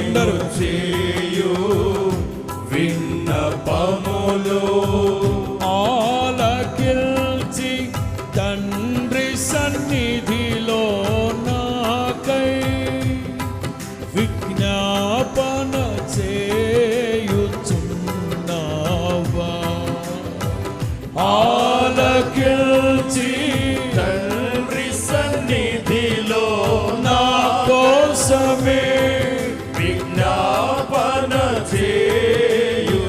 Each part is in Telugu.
అందరూ చేయు విన్నపములు ఆలకించి తండ్రి సన్నిధిలో నాకై విజ్ఞాపన చేయుచున్నావా. ఆలకించి తండ్రి సన్నిధిలో నా కోసమే విజ్ఞాపన చేయుచున్నావా.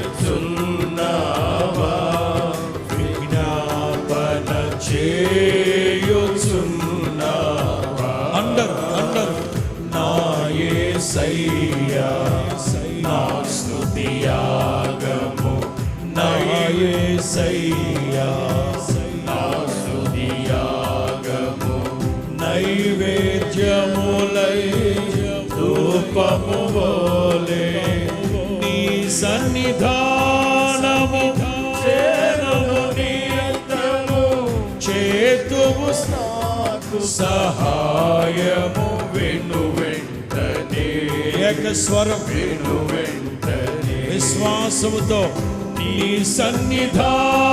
విజ్ఞాపన చేయుచున్నావా. అందరూ నా యేసయ్యా నా స్తుతియాగము, నా యేసయ్యా నా స్తుతియాగము, నైవేద్యములై ధూపము వలె నీ సన్నిధానము చేరును నిత్యము. చేతువు నాకు సహాయము. విను వెంటనే, ఏక స్వరం విను వెంటనే, విశ్వాసముతో నీ సన్నిధానము